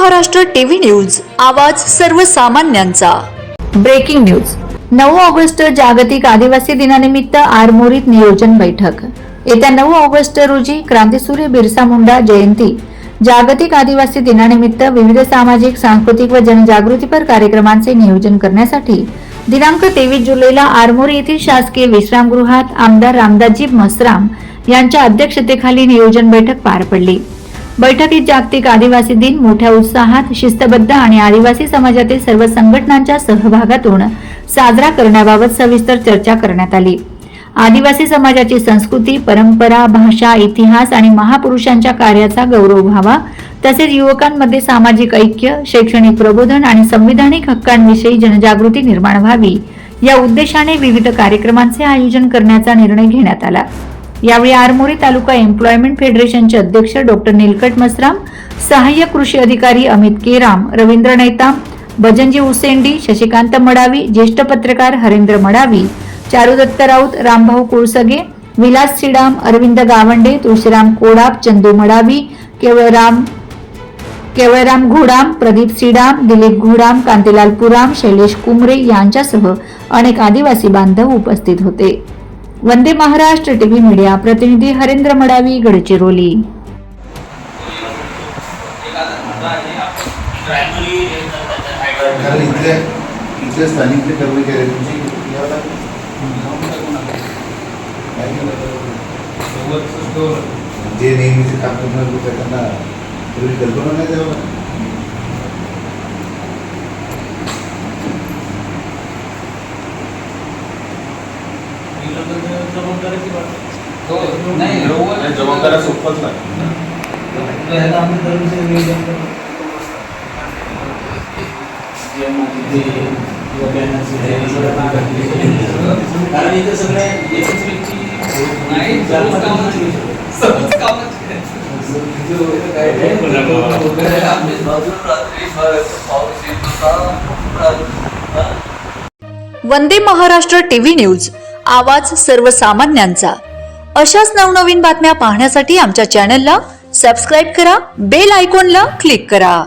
Maharashtra TV news, आवाज सर्वसामान्यांचा। Breaking news. 9 August जागतिक आदिवासी दिनानिमित्त आरमोरीत नियोजन बैठक। येत्या 9 ऑगस्ट रोजी क्रांतीसूर्य बिरसा मुंडा जयंती जागतिक आदिवासी दिनानिमित्त विविध सामाजिक, सांस्कृतिक व जनजागृतीपर कार्यक्रमांचे नियोजन करण्यासाठी दिनांक 23 जुलैला आरमोरी येथील शासकीय विश्रामगृहात आमदार रामदासजी मसराम यांच्या अध्यक्षतेखाली नियोजन बैठक पार पडली। बैठकीत जागतिक आदिवासी दिन मोठ्या उत्साहात, शिस्तबद्ध आणि आदिवासी समाजातील सर्व संघटनांच्या सहभागातून साजरा करण्याबाबत सविस्तर चर्चा करण्यात आली। आदिवासी समाजाची संस्कृती, परंपरा, भाषा, इतिहास आणि महापुरुषांच्या कार्याचा गौरव व्हावा, तसेच युवकांमध्ये सामाजिक ऐक्य, शैक्षणिक प्रबोधन आणि संविधानिक हक्कांविषयी जनजागृती निर्माण व्हावी या उद्देशाने विविध कार्यक्रमांचे आयोजन करण्याचा निर्णय घेण्यात आला। यावेळी आरमोरी तालुका एम्प्लॉयमेंट फेडरेशनचे अध्यक्ष डॉक्टर नीलकंठ मसराम, सहाय्यक कृषी अधिकारी अमित केराम, रवींद्र नैताम, भजनजी उसेंडी, शशिकांत मडावी, ज्येष्ठ पत्रकार हरेंद्र मडावी, चारुदत्त राऊत, रामभाऊ कुळसगे, विलास सिडाम, अरविंद गावंडे, तुळशीराम कोडाप, चंदू मडावी, केवळराम घोडाम, प्रदीप सिडाम, दिलीप घोडाम, कांतीलाल पुराम, शैलेश कुमरे यांच्यासह अनेक आदिवासी बांधव उपस्थित होते। वंदे महाराष्ट्र टीव्ही मीडिया प्रतिनिधी हरेंद्र मडावी, गडचिरोली। इथले स्थानिक कर्मचारी जे नेहमीचे काम करणार लोक त्यांना पूर्वी कल्पना नाही द्यावं। जबाबदाऱ्या सोपत नाही। कारण इथे सगळे एकच व्यक्ती नाही, वंदे महाराष्ट्र टीव्ही न्यूज, आवाज सर्वसामान्यांचा। अशाच नवनवीन बातम्या पाहण्यासाठी आमच्या चॅनलला सबस्क्राइब करा, बेल आयकॉनला क्लिक करा।